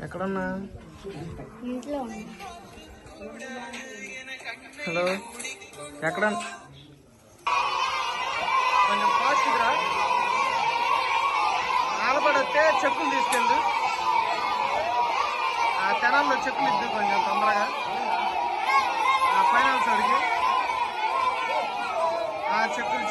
ఎక్కడున్నా? హలో, ఎక్కడ? కొంచెం ఫాస్ట్గా ఆలపడితే చెక్కులు తీసుకెళ్ళు. ఆ తెనాల్లో చెక్కులు ఇద్దు కొంచెం తొందరగా. ఫైనాన్స్ అడిగి చెక్కులు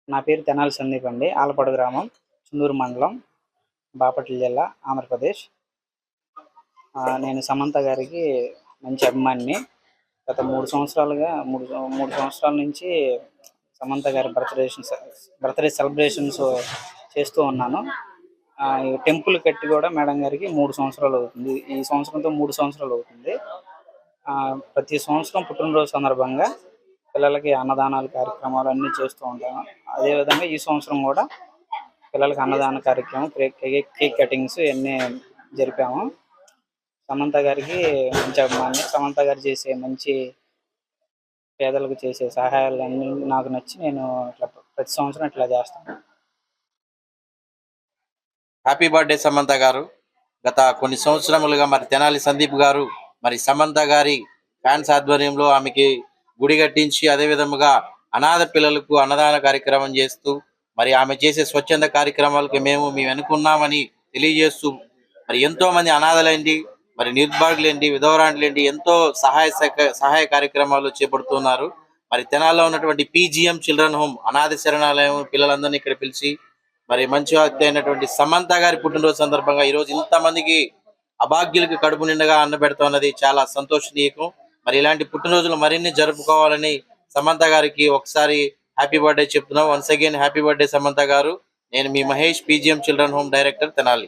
నా పేరు తెనాలి సందీప్ అండి. ఆలపాడు గ్రామం, చుండూరు మండలం, బాపట్ల జిల్లా, ఆంధ్రప్రదేశ్. నేను సమంత గారికి మంచి అభిమానిని. గత 3 సంవత్సరాలుగా మూడు సంవత్సరాల నుంచి సమంత గారి బర్త్డే సెలబ్రేషన్స్ చేస్తూ ఉన్నాను. టెంపుల్ కట్టి కూడా మేడం గారికి 3 సంవత్సరాలు అవుతుంది. ఈ సంవత్సరంతో 3 సంవత్సరాలు అవుతుంది. ప్రతి సంవత్సరం పుట్టినరోజు సందర్భంగా పిల్లలకి అన్నదానాలు కార్యక్రమాలు అన్నీ చేస్తూ ఉంటాను. అదేవిధంగా ఈ సంవత్సరం కూడా పిల్లలకి అన్నదాన కార్యక్రమం, కేక్ కటింగ్స్ ఇవన్నీ జరిపాము. సమంత గారికి మంచి అభిమాని. సమంత గారు చేసే మంచి పేదలకు చేసే సహాయాలన్నీ నాకు నచ్చి నేను ప్రతి సంవత్సరం ఇట్లా చేస్తాను. హ్యాపీ బర్త్డే సమంత గారు. గత కొన్ని సంవత్సరములుగా మరి తెనాలి సందీప్ గారు మరి సమంత గారి ఫ్యాన్స్ ఆధ్వర్యంలో ఆమెకి గుడి కట్టించి, అదే విధముగా అనాథ పిల్లలకు అన్నదాన కార్యక్రమం చేస్తూ మరి ఆమె చేసే స్వచ్ఛంద కార్యక్రమాలకి మేము వెనుకున్నామని తెలియజేస్తూ మరి ఎంతో మంది అనాథలేంటి, మరి నిర్భాగులేంటి, విధవరాండ్లేంటి ఎంతో సహాయ కార్యక్రమాలు చేపడుతున్నారు. మరి తెనాల్లో ఉన్నటువంటి PGM చిల్డ్రన్ హోమ్ అనాథ శరణాలయం పిల్లలందరినీ ఇక్కడ పిలిచి మరి మంచి అయినటువంటి సమంత గారి పుట్టినరోజు సందర్భంగా ఈరోజు ఇంతమందికి అభాగ్యులకు కడుపు నిండగా అన్న పెడుతున్నది చాలా సంతోషనీయకం. మరి ఇలాంటి పుట్టినరోజులు మరిన్ని జరుపుకోవాలని సమంత గారికి ఒకసారి హ్యాపీ బర్త్డే చెప్తున్నాం. Once again happy birthday Samantha garu. నేను మీ Mahesh, PGM children home director, Tenali.